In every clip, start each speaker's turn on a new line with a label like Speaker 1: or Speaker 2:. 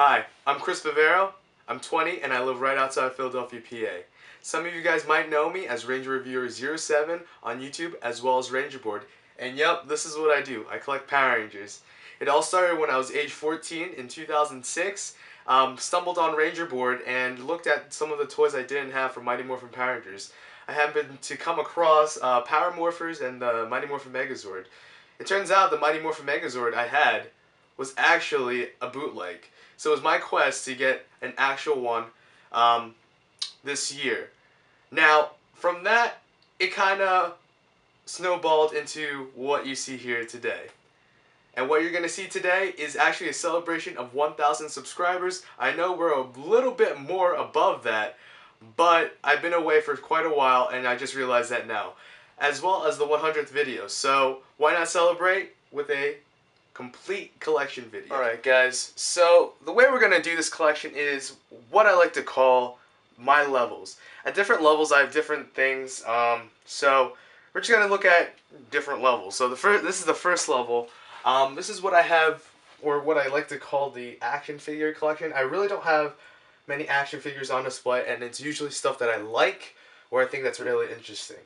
Speaker 1: Hi, I'm Chris Bavero. I'm 20 and I live right outside Philadelphia, PA. Some of you guys might know me as Ranger Reviewer 07 on YouTube as well as Ranger Board. And yep, this is what I do. I collect Power Rangers. It all started when I was age 14 in 2006. Stumbled on Ranger Board and looked at some of the toys I didn't have for Mighty Morphin Power Rangers. I happened to come across Power Morphers and the Mighty Morphin Megazord. It turns out the Mighty Morphin Megazord I had was actually a bootleg. So it was my quest to get an actual one this year. Now, from that, it kind of snowballed into what you see here today. And what you're going to see today is actually a celebration of 1,000 subscribers. I know we're a little bit more above that, but I've been away for quite a while and I just realized that now. As well as the 100th video. So why not celebrate with a complete collection video. Alright guys, so the way we're going to do this collection is what I like to call my levels. At different levels I have different things, so we're just going to look at different levels. So this is the first level. This is what I have, or what I like to call the action figure collection. I really don't have many action figures on display, and it's usually stuff that I like, or I think that's really interesting.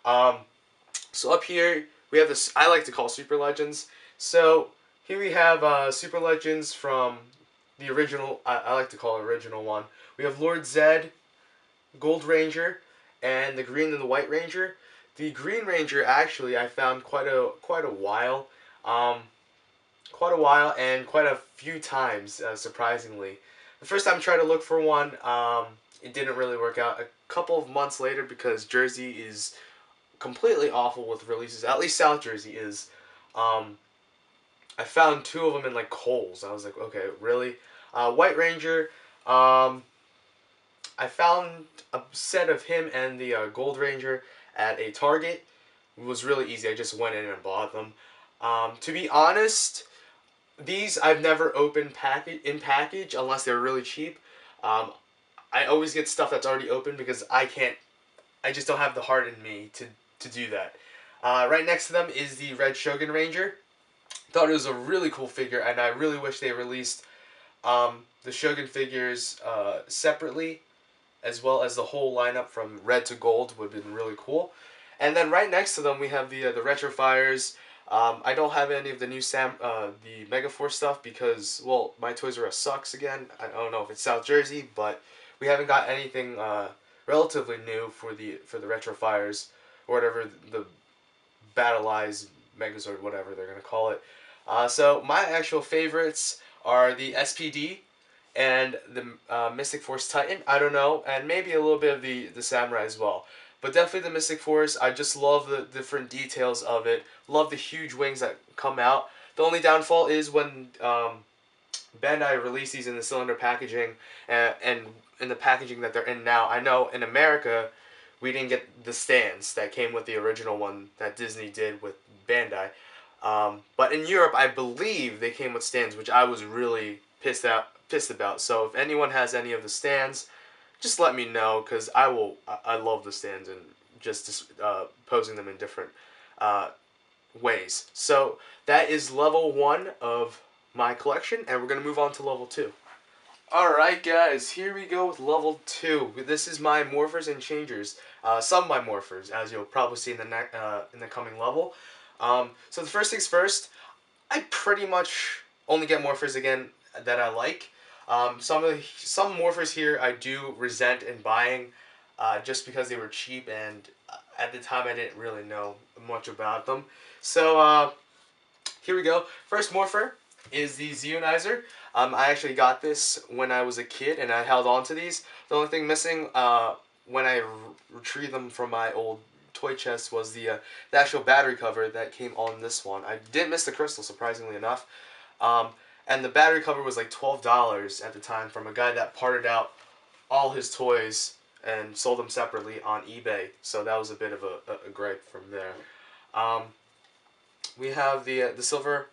Speaker 1: So up here, we have this, I like to call Super Legends. So here we have Super Legends from the original, I like to call it original one. We have Lord Zed, Gold Ranger, and the Green and the White Ranger. The Green Ranger actually I found quite a while, and quite a few times, surprisingly. The first time I tried to look for one, it didn't really work out. A couple of months later, because Jersey is completely awful with releases, at least South Jersey is, I found two of them in like Kohl's. I was like, okay, really? White Ranger, I found a set of him and the Gold Ranger at a Target. It was really easy. I just went in and bought them. To be honest, these I've never opened in package unless they're really cheap. I always get stuff that's already open because I just don't have the heart in me to do that. Right next to them is the Red Shogun Ranger. Thought it was a really cool figure, and I really wish they released the Shogun figures separately, as well as the whole lineup from red to gold would have been really cool. And then right next to them we have the Retro Fires. I don't have any of the new the Megaforce stuff because, well, my Toys R Us sucks again. I don't know if it's South Jersey, but we haven't got anything relatively new for the Retro Fires, or whatever the Battleize Megazord, whatever they're gonna call it. So my actual favorites are the SPD and the Mystic Force Titan. I don't know, and maybe a little bit of the Samurai as well. But definitely the Mystic Force. I just love the different details of it. Love the huge wings that come out. The only downfall is when Bandai released these in the cylinder packaging, and in the packaging that they're in now. I know in America we didn't get the stands that came with the original one that Disney did with Bandai. But in Europe, I believe they came with stands, which I was really pissed about. So if anyone has any of the stands, just let me know, because I love the stands and just posing them in different ways. So that is level 1 of my collection, and we're going to move on to level 2. Alright guys, here we go with level 2. This is my Morphers and Changers. Some of my Morphers, as you'll probably see in the coming level. So the first things first, I pretty much only get Morphers again that I like. Some Morphers here I do resent in buying, just because they were cheap, and at the time I didn't really know much about them. So here we go. First Morpher is the Zeonizer. I actually got this when I was a kid, and I held on to these. The only thing missing when I retrieved them from my old toy chest was the actual battery cover that came on this one. I didn't miss the crystal, surprisingly enough. And the battery cover was like $12 at the time from a guy that parted out all his toys and sold them separately on eBay. So that was a bit of a gripe from there. We have the Silver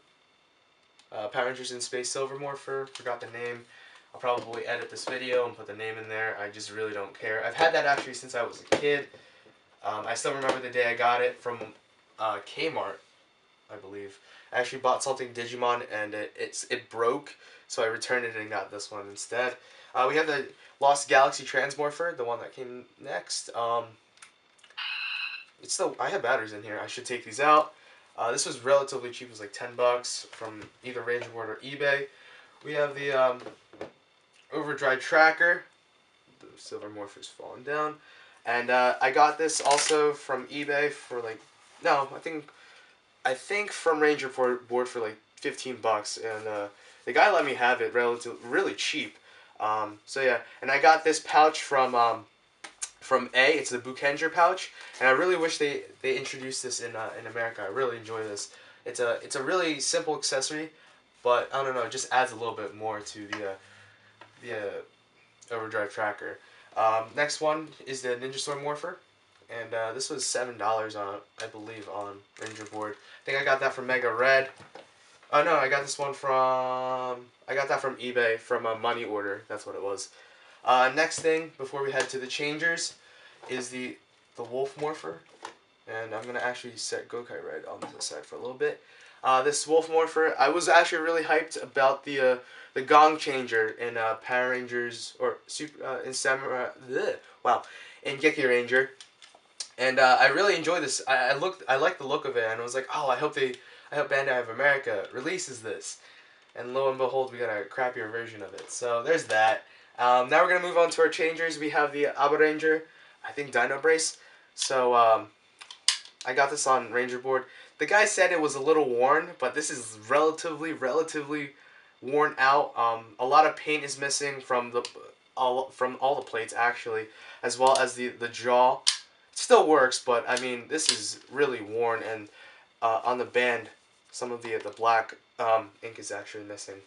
Speaker 1: Power Rangers in Space Silver Morpher. Forgot the name. I'll probably edit this video and put the name in there. I just really don't care. I've had that actually since I was a kid. I still remember the day I got it from Kmart, I believe. I actually bought something Digimon, and it broke, so I returned it and got this one instead. We have the Lost Galaxy Transmorpher, the one that came next. It's still, I have batteries in here. I should take these out. This was relatively cheap. It was like $10 from either Ranger Board or eBay. We have the Overdrive Tracker. The silver morph is falling down. And I got this also from eBay for like, no, I think from Ranger Board for like $15, and the guy let me have it really cheap. So yeah, and I got this pouch from A. It's the Bukenger pouch, and I really wish they introduced this in America. I really enjoy this. It's a really simple accessory, but I don't know, it just adds a little bit more to the Overdrive Tracker. Next one is the Ninja Storm Morpher, and this was $7 on, I believe, on Ranger Board. I think I got that from Mega Red. Oh no, I got that from eBay from a money order. That's what it was. Next thing before we head to the changers is the Wolf Morpher, and I'm gonna actually set Gokai Red on this side for a little bit. This Wolf Morpher, I was actually really hyped about the Gong Changer in Power Rangers or in Samurai. Wow, in Geki Ranger, and I really enjoyed this. I liked the look of it, and I was like, oh, I hope Bandai of America releases this. And lo and behold, we got a crappier version of it. So there's that. Now we're gonna move on to our changers. We have the Aba Ranger, I think Dino Brace. So I got this on Ranger Board. The guy said it was a little worn, but this is relatively worn out. A lot of paint is missing from all the plates actually, as well as the jaw. It still works, but I mean this is really worn, and on the band, some of the black ink is actually missing.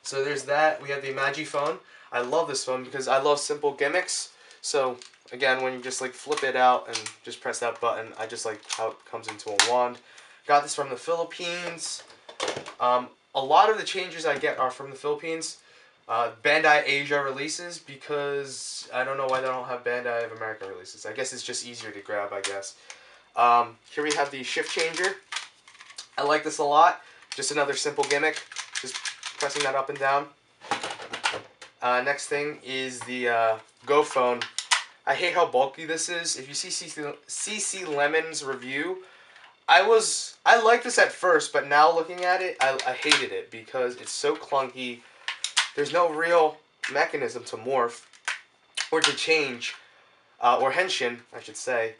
Speaker 1: So there's that. We have the Magiphone. I love this phone because I love simple gimmicks. So again, when you just like flip it out and just press that button, I just like how it comes into a wand. Got this from the Philippines. A lot of the changes I get are from the Philippines. Bandai Asia releases, because I don't know why they don't have Bandai of America releases. I guess it's just easier to grab, I guess. Here we have the Shift Changer. I like this a lot. Just another simple gimmick. Just pressing that up and down. Next thing is the Go Phone. I hate how bulky this is. If you see CC Lemon's review, I liked this at first, but now looking at it, I hated it because it's so clunky. There's no real mechanism to morph or to change, or henshin, I should say.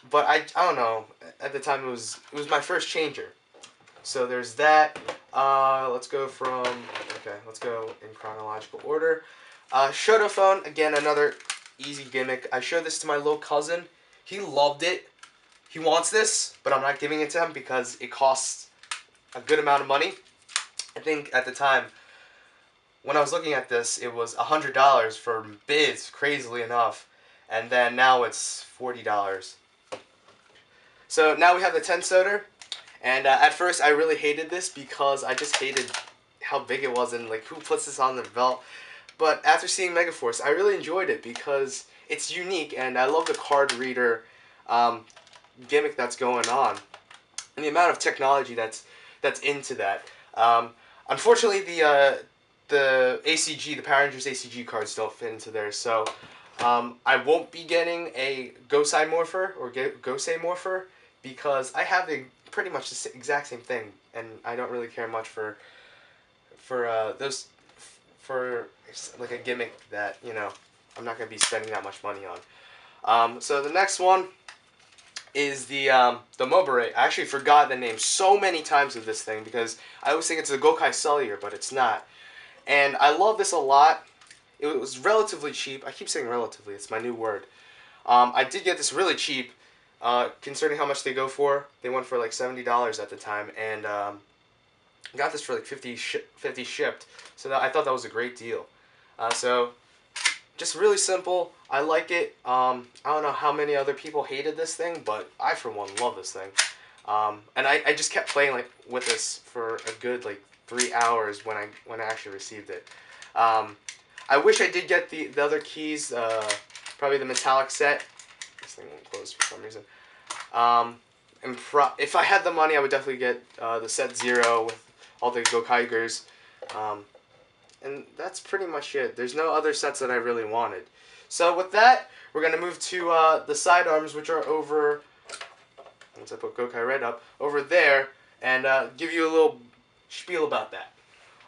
Speaker 1: But I don't know. At the time, it was my first changer. So there's that. Let's go in chronological order. Shoto Phone, again, another easy gimmick. I showed this to my little cousin. He loved it. He wants this, but I'm not giving it to him because it costs a good amount of money. I think at the time, when I was looking at this, it was $100 for bids, crazily enough. And then now it's $40. So now we have the Tensoder. And at first I really hated this because I just hated how big it was and like who puts this on their belt. But after seeing Megaforce, I really enjoyed it because it's unique and I love the card reader gimmick that's going on. And the amount of technology that's into that. Unfortunately, the ACG, the Power Rangers ACG cards don't fit into there, so I won't be getting a Gosei Morpher or Gosei Morpher because I have pretty much the exact same thing, and I don't really care much for like a gimmick that, you know, I'm not gonna be spending that much money on. So the next one is the Mobare. I actually forgot the name so many times of this thing because I always think it's the Gokai Cellular, but it's not. And I love this a lot. It was relatively cheap. I keep saying relatively. It's my new word. I did get this really cheap, considering how much they go for. They went for like $70 at the time, and got this for like 50 shipped. So I thought that was a great deal. So just really simple. I like it. I don't know how many other people hated this thing, but I for one love this thing. And I just kept playing like with this for a good like 3 hours when I actually received it. I wish I did get the other keys, probably the metallic set. This thing won't close for some reason. And if I had the money, I would definitely get the set 0 with all the Gokaigers. And that's pretty much it. There's no other sets that I really wanted. So with that, we're going to move to the sidearms, which are over, once I put Gokai Red up, over there, and give you a little spiel about that.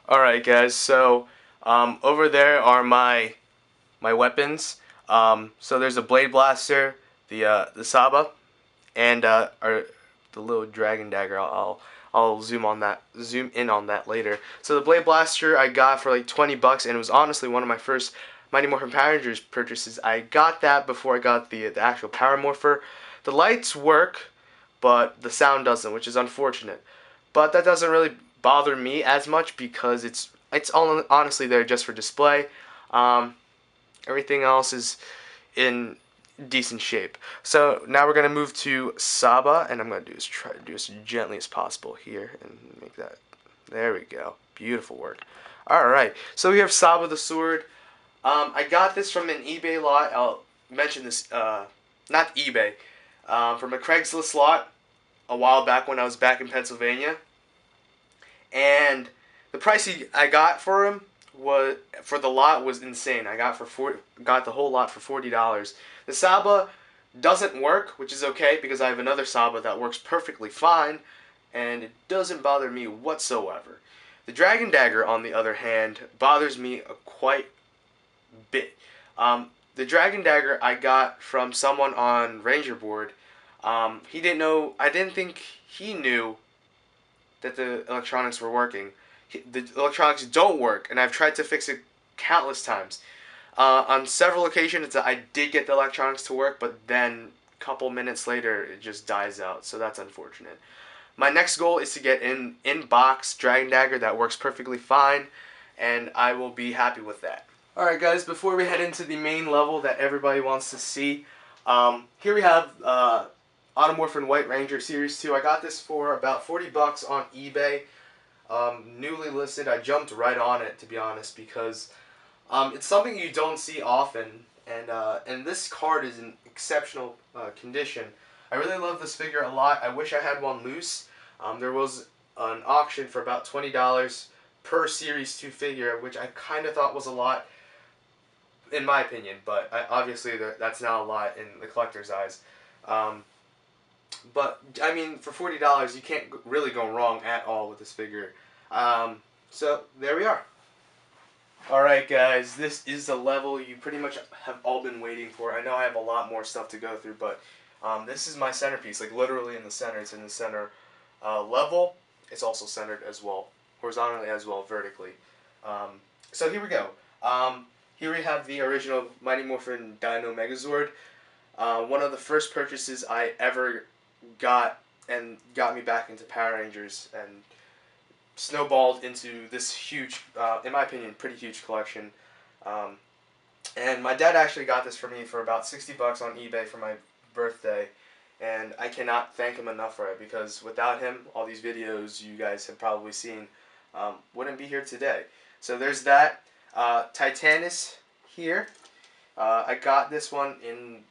Speaker 1: Alright guys, so over there are my weapons. So there's a Blade Blaster, the Saba, and the little Dragon Dagger. I'll zoom in on that later. So the Blade Blaster I got for like 20 bucks, and it was honestly one of my first Mighty Morphin Power Rangers purchases. I got that before I got the actual Power Morpher. The lights work, but the sound doesn't, which is unfortunate. But that doesn't really bother me as much because it's all honestly there just for display. Everything else is in decent shape. So now we're gonna move to Saba, and I'm gonna try to do as gently as possible here and make that. There we go. Beautiful work. All right. So we have Saba the sword. I got this from an eBay lot. I'll mention this. Not eBay. From a Craigslist lot a while back when I was back in Pennsylvania, and the price I got for him for the lot was insane. I got the whole lot for $40. The Saba doesn't work, which is okay because I have another Saba that works perfectly fine, and it doesn't bother me whatsoever. The Dragon Dagger, on the other hand, bothers me quite a bit. The Dragon Dagger I got from someone on Ranger Board. He didn't know. I didn't think he knew that the electronics were working. The electronics don't work, and I've tried to fix it countless times. On several occasions, I did get the electronics to work, but then a couple minutes later, it just dies out, so that's unfortunate. My next goal is to get in-box Dragon Dagger that works perfectly fine, and I will be happy with that. Alright guys, before we head into the main level that everybody wants to see, here we have Automorphin White Ranger Series 2. I got this for about 40 bucks on eBay. Newly listed. I jumped right on it, to be honest, because it's something you don't see often, and this card is in exceptional condition. I really love this figure a lot. I wish I had one loose. There was an auction for about $20 per Series 2 figure, which I kind of thought was a lot, in my opinion, but obviously that's not a lot in the collector's eyes. But, I mean, for $40, you can't really go wrong at all with this figure. So, there we are. Alright guys, this is the level you pretty much have all been waiting for. I know I have a lot more stuff to go through, but this is my centerpiece, like literally in the center. It's in the center level. It's also centered as well, horizontally as well, vertically. So here we go. Here we have the original Mighty Morphin Dino Megazord. One of the first purchases I ever got and got me back into Power Rangers and snowballed into this huge, in my opinion, pretty huge collection. And my dad actually got this for me for about 60 bucks on eBay for my birthday, and I cannot thank him enough for it, because without him, all these videos you guys have probably seen wouldn't be here today. So there's that. Titanus here. I got this one in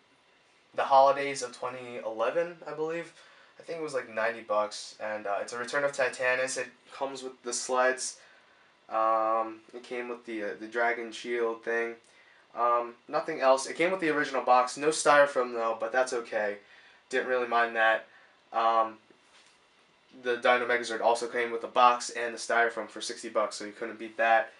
Speaker 1: the holidays of 2011, I believe. I think it was like 90 bucks, and it's a return of Titanus. It comes with the sleds. It came with the dragon shield thing. Nothing else. It came with the original box. No styrofoam though, but that's okay. Didn't really mind that. The Dino Megazord also came with the box and the styrofoam for 60 bucks, so you couldn't beat that.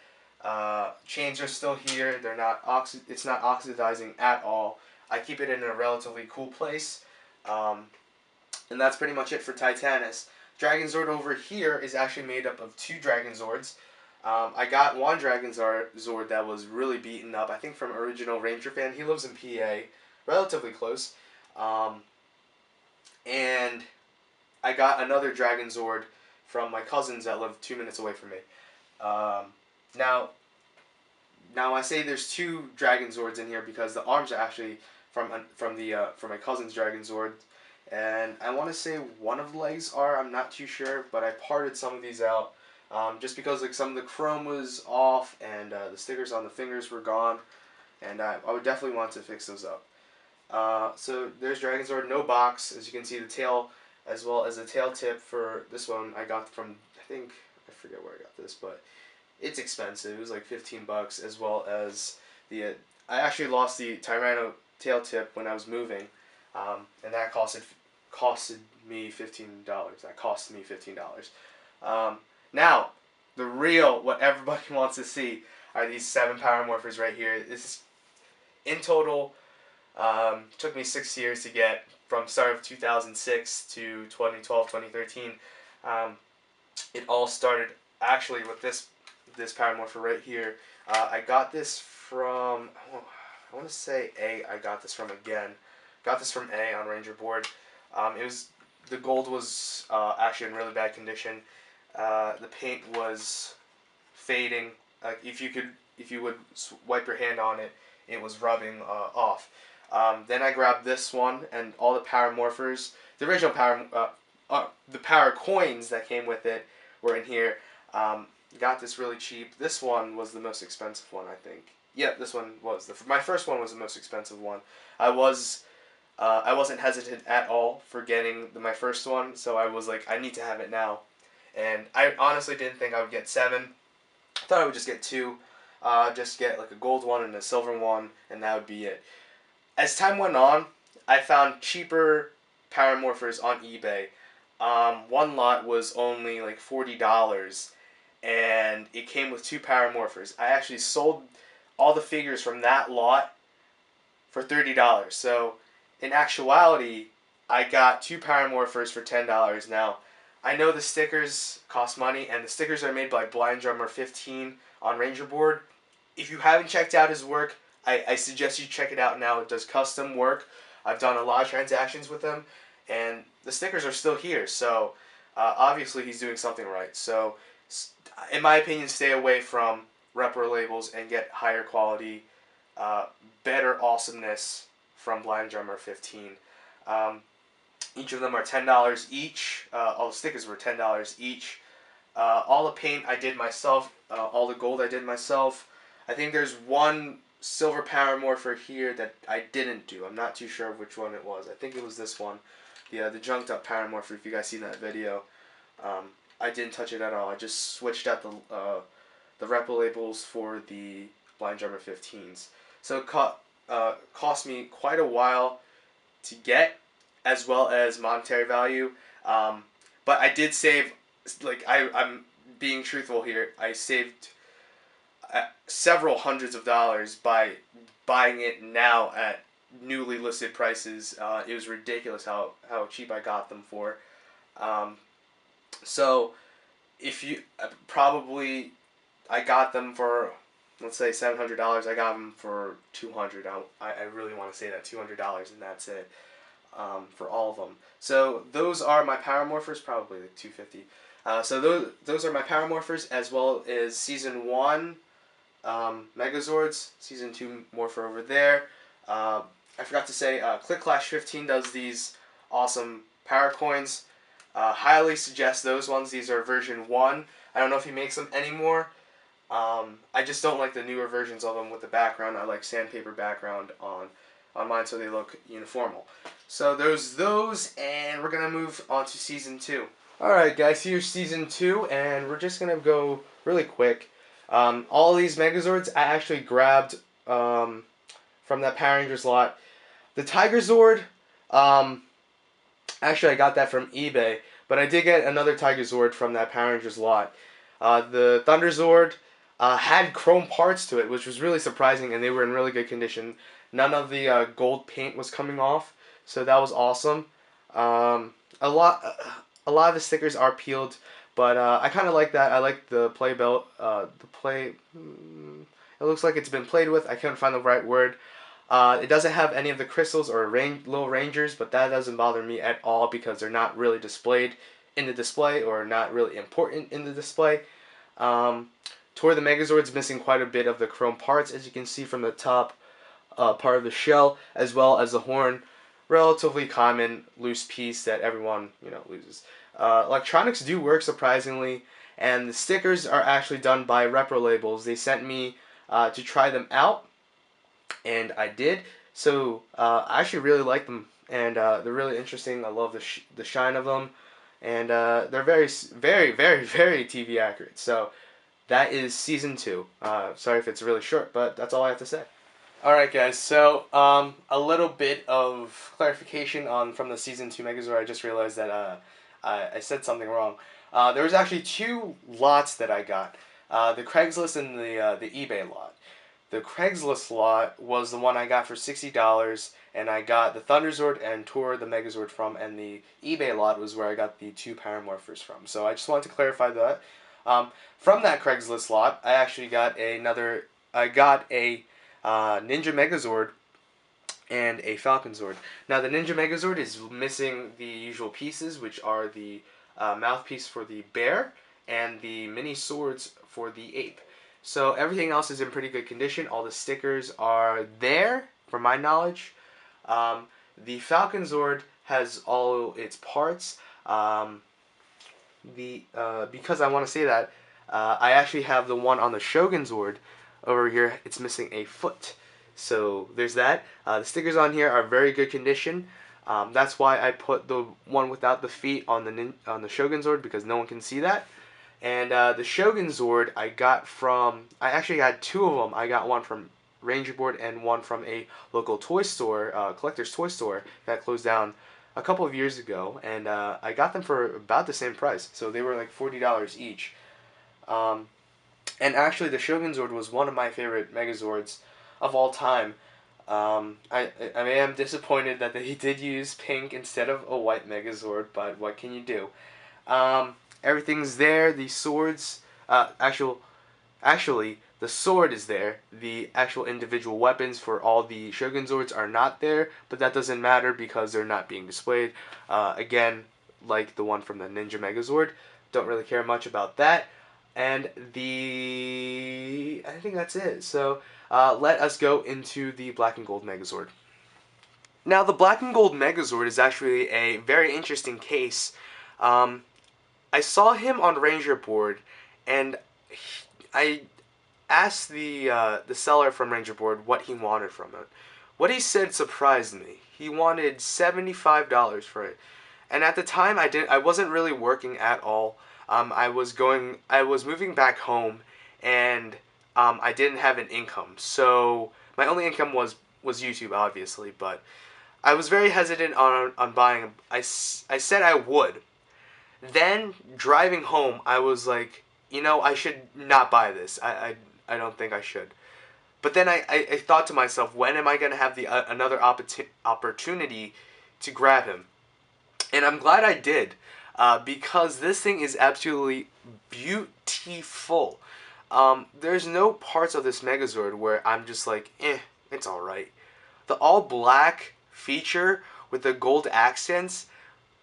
Speaker 1: Chains are still here. They're not it's not oxidizing at all. I keep it in a relatively cool place. And that's pretty much it for Titanus. Dragonzord over here is actually made up of 2 Dragonzords. I got one Dragonzord that was really beaten up, I think from original Ranger fan. He lives in PA, relatively close. And I got another Dragonzord from my cousins that live 2 minutes away from me. Now I say there's 2 Dragonzords in here because the arms are actually from my cousin's Dragonzord. And I want to say one of the legs are, I'm not too sure, but I parted some of these out just because like some of the chrome was off and the stickers on the fingers were gone, and I would definitely want to fix those up. So there's Dragonzord, no box. As you can see, the tail as well as the tail tip for this one I got from, I think, I forget where I got this, but it's expensive. It was like 15 bucks, as well as the I actually lost the Tyranno tail tip when I was moving, and that costed me $15. That cost me $15. Now, the real what everybody wants to see are these 7 power morphers right here. This in total took me 6 years to get, from start of 2006 to 2012, 2013. It all started actually with this power morpher right here. I got this from, I want to say I got this from again. Got this from A on Ranger board. It was, the gold was actually in really bad condition. The paint was fading. If you would wipe your hand on it, it was rubbing off. Then I grabbed this one and all the power morphers. The original the power coins that came with it were in here. Got this really cheap. This one was the most expensive one, I think. Yep, this one was. My first one was the most expensive one. I wasn't hesitant at all for getting my first one, so I was like, I need to have it now. And I honestly didn't think I would get 7. I thought I would just get 2. Just get like a gold one and a silver one, and that would be it. As time went on, I found cheaper power morphers on eBay. One lot was only like $40, and it came with 2 power morphers. I actually sold all the figures from that lot for $30. So in actuality, I got 2 power morphers for $10. Now, I know the stickers cost money, and the stickers are made by Blind Drummer 15 on Ranger board. If you haven't checked out his work, I suggest you check it out now. It does custom work. I've done a lot of transactions with him, and the stickers are still here. So obviously he's doing something right. So in my opinion, stay away from repro labels and get higher quality, better awesomeness from Blind Drummer 15. Each of them are $10 each. All the stickers were $10 each. All the paint I did myself. All the gold I did myself. I think there's one silver power morpher here that I didn't do. I'm not too sure which one it was. I think it was this one. Yeah, the junked up power morpher, if you guys seen that video. I didn't touch it at all. I just switched out the repro labels for the Blind Drummer 15s. So it cost me quite a while to get, as well as monetary value. But I did save, like I'm being truthful here, I saved several hundreds of dollars by buying it now at newly listed prices. It was ridiculous how cheap I got them for. So if you probably, I got them for, let's say $700. I got them for $200. I really want to say that $200, and that's it, for all of them. So those are my power morphers, probably like $250. So those are my power morphers, as well as season 1 Megazords, season 2 morpher over there. I forgot to say, Click Clash 15 does these awesome power coins. Highly suggest those ones. These are version 1. I don't know if he makes them anymore. I just don't like the newer versions of them with the background. I like sandpaper background on mine, so they look uniformal. So there's those, and we're gonna move on to season 2. Alright guys, here's season 2, and we're just gonna go really quick. All these Megazords I actually grabbed from that Power Rangers lot. The Tigerzord, actually I got that from eBay, but I did get another Tigerzord from that Power Rangers lot. The Thunderzord had chrome parts to it, which was really surprising, and they were in really good condition. None of the gold paint was coming off, so that was awesome. A lot of the stickers are peeled, but I kind of like that. I like the play belt. It looks like it's been played with. I couldn't find the right word. It doesn't have any of the crystals or little rangers, but that doesn't bother me at all because they're not really displayed in the display, or not really important in the display. Tour the Megazord's missing quite a bit of the chrome parts, as you can see from the top part of the shell, as well as the horn. Relatively common loose piece that everyone loses. Electronics do work surprisingly, and the stickers are actually done by repro labels. They sent me to try them out, and I did. So I actually really like them, and they're really interesting. I love the shine of them. and they're very TV accurate. So that is season 2. Sorry if it's really short, but that's all I have to say. All right, guys. So a little bit of clarification on from the season 2 Megazord. I just realized that I said something wrong. There was actually 2 lots that I got. The Craigslist and the eBay lot. The Craigslist lot was the one I got for $60, and I got the Thunderzord and Tour the Megazord from, and the eBay lot was where I got the 2 Paramorphers from. So I just wanted to clarify that. From that Craigslist lot, I actually got another. I got a Ninja Megazord and a Falcon Zord. Now the Ninja Megazord is missing the usual pieces, which are the mouthpiece for the bear and the mini swords for the ape. So everything else is in pretty good condition. All the stickers are there, from my knowledge. The Falcon Zord has all its parts. Because I want to say that, I actually have the one on the Shogun Zord over here. It's missing a foot. So there's that. The stickers on here are very good condition. That's why I put the one without the feet on the Shogun Zord, because no one can see that. And the Shogun Zord I actually got 2 of them. I got one from Ranger Board and one from a local toy store, collector's toy store that closed down a couple of years ago, and I got them for about the same price. So they were like $40 each. And actually, the Shogun Zord was one of my favorite Megazords of all time. I am disappointed that he did use pink instead of a white Megazord, but what can you do? Everything's there. The swords, actually, the sword is there. The actual individual weapons for all the Shogun Zords are not there, but that doesn't matter because they're not being displayed. Again, like the one from the Ninja Megazord, don't really care much about that. And I think that's it. So let us go into the Black and Gold Megazord. Now, the Black and Gold Megazord is actually a very interesting case. I saw him on Ranger Board, and I asked the seller from Ranger Board what he wanted from it. What he said surprised me. He wanted $75 for it, and at the time I wasn't really working at all. I was moving back home, and I didn't have an income, so my only income was YouTube, obviously. But I was very hesitant on buying. I said I would. Then driving home, I was like, I should not buy this. I don't think I should. But then I thought to myself, when am I going to have the another opportunity to grab him? And I'm glad I did, because this thing is absolutely beautiful. There's no parts of this Megazord where I'm just like, it's alright. The all black feature with the gold accents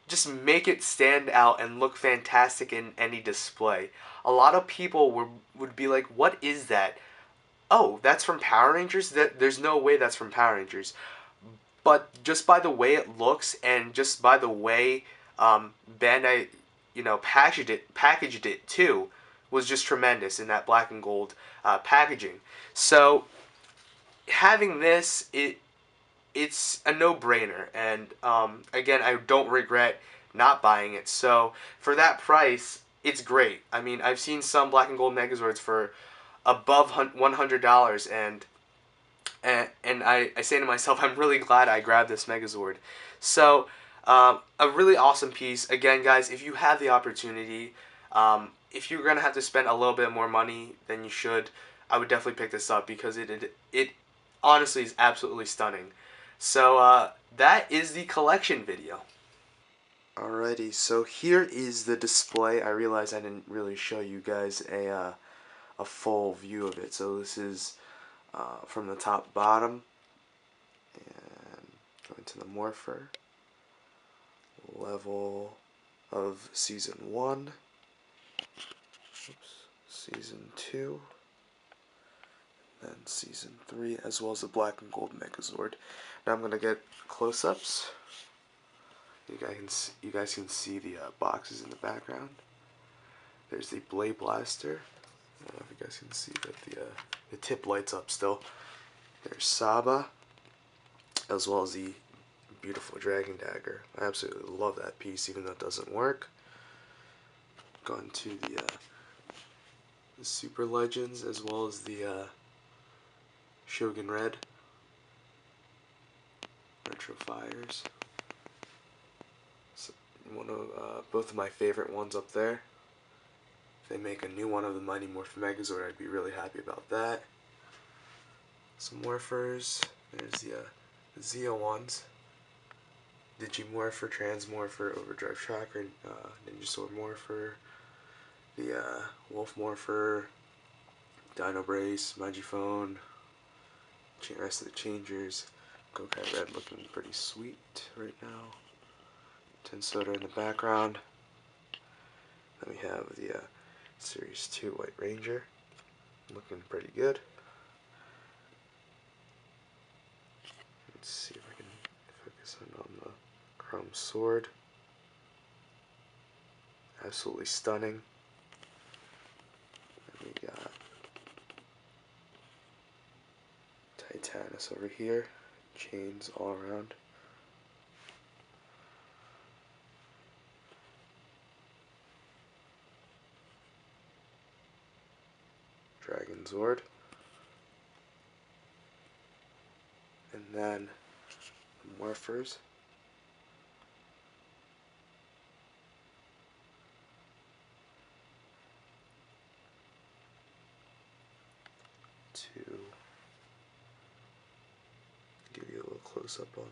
Speaker 1: just make it stand out and look fantastic in any display. A lot of people would be like, what is that? Oh, that's from Power Rangers? There's no way that's from Power Rangers. But just by the way it looks, and just by the way Bandai, packaged it too, was just tremendous in that black and gold packaging. So having this, it's a no-brainer, and again, I don't regret not buying it. So for that price, it's great. I mean, I've seen some black and gold Megazords for above $100, and I say to myself, I'm really glad I grabbed this Megazord. So a really awesome piece. Again, guys, if you have the opportunity, if you're gonna have to spend a little bit more money than you should, I would definitely pick this up, because it honestly is absolutely stunning. So that is the collection video. Alrighty, so here is the display. I realize I didn't really show you guys a full view of it. So this is from the top bottom, and going to the Morpher level of Season 1, Season 2, then Season 3, as well as the Black and Gold Megazord. Now I'm going to get close-ups. You guys can see the boxes in the background. There's the Blade Blaster. I don't know if you guys can see that the tip lights up still. There's Saba, as well as the beautiful Dragon Dagger. I absolutely love that piece, even though it doesn't work. gone to the Super Legends as well as the Shogun Red Retro Fires. So one of both of my favorite ones up there. If they make a new one of the Mighty Morphin Megazord, I'd be really happy about that. Some Morphers. There's the Zeo ones. Digimorpher, Transmorpher, Overdrive Tracker, Ninja Sword Morpher, the Wolf Morpher, Dino Brace, Magiphone, rest of the Changers. Gokai Red looking pretty sweet right now. Tensoda in the background. Then we have the Series 2 White Ranger, looking pretty good. Let's see if I can focus in on the Chrome Sword. Absolutely stunning. And we got Titanus over here. Chains all around. Dragonzord. And then the Morphers. To give you a little close up on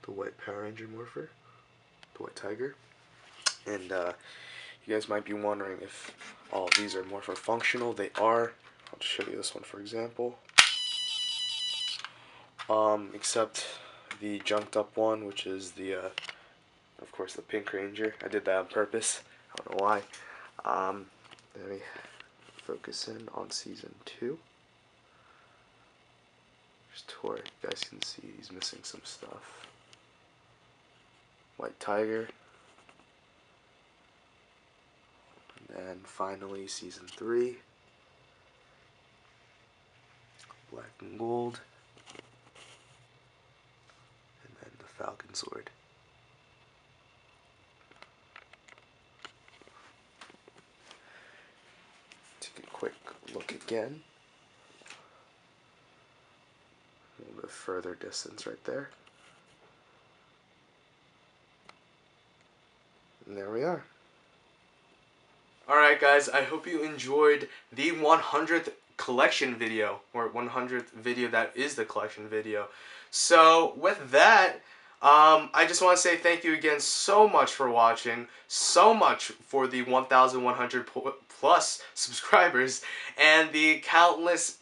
Speaker 1: the White Power Ranger Morpher, the White Tiger. And you guys might be wondering if all of these are Morpher functional. They are. I'll just show you this one for example. Except the junked up one, which is the, of course, the Pink Ranger. I did that on purpose. I don't know why. Let me focus in on Season 2. There's Tor. You guys can see he's missing some stuff. White Tiger. And then finally Season 3. Black and Gold. And then the Falcon Sword. Take a quick look again. A little bit further distance right there. And there we are. Alright guys, I hope you enjoyed the 100th collection video, or 100th video that is the collection video. So with that, I just want to say thank you again so much for watching, so much for the 1,100 plus subscribers, and the countless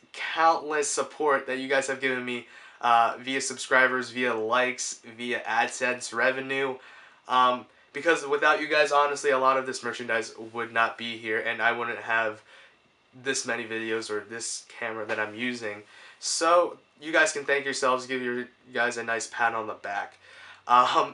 Speaker 1: support that you guys have given me via subscribers, via likes, via AdSense revenue. Because without you guys, honestly, a lot of this merchandise would not be here, and I wouldn't have this many videos or this camera that I'm using. So you guys can thank yourselves, give your guys a nice pat on the back.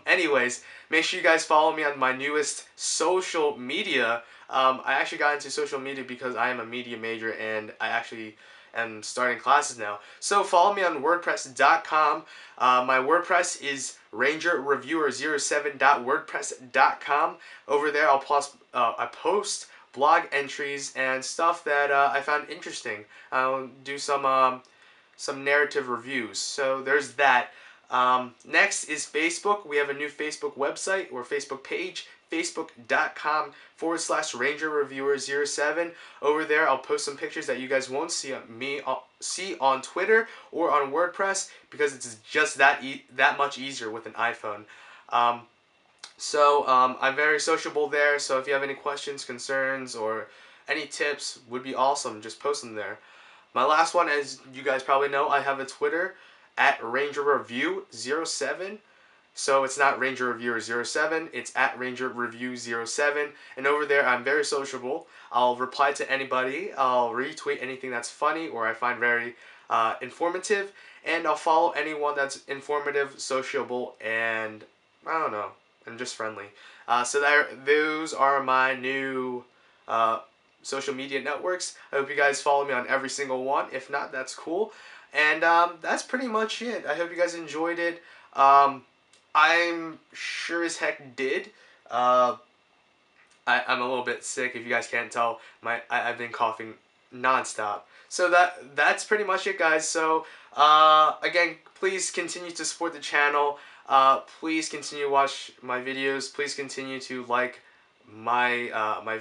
Speaker 1: Anyways, make sure you guys follow me on my newest social media. I actually got into social media because I am a media major, and I actually am starting classes now. So follow me on WordPress.com. My WordPress is rangerreviewer07.wordpress.com. Over there, I post blog entries and stuff that I found interesting. I'll do some narrative reviews. So there's that. Next is Facebook. We have a new Facebook website or Facebook page, facebook.com/rangerreviewer07. Over there, I'll post some pictures that you guys won't see on Twitter or on WordPress, because it's just that much easier with an iPhone. I'm very sociable there, so if you have any questions, concerns, or any tips, would be awesome. Just post them there. My last one, as you guys probably know, I have a Twitter at RangerReview07. So it's not RangerReviewer07, it's at RangerReview07. And over there, I'm very sociable. I'll reply to anybody. I'll retweet anything that's funny or I find very informative. And I'll follow anyone that's informative, sociable, and I don't know, and just friendly. Those are my new social media networks. I hope you guys follow me on every single one. If not, that's cool. And that's pretty much it. I hope you guys enjoyed it. I'm sure as heck did. I'm a little bit sick. If you guys can't tell, I've been coughing nonstop. So that's pretty much it, guys. So again, please continue to support the channel. Please continue to watch my videos. Please continue to like my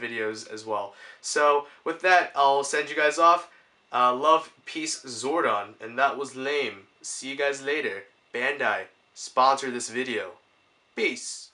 Speaker 1: videos as well. So with that, I'll send you guys off. Love, peace, Zordon, and that was lame. See you guys later. Bandai, sponsor this video. Peace.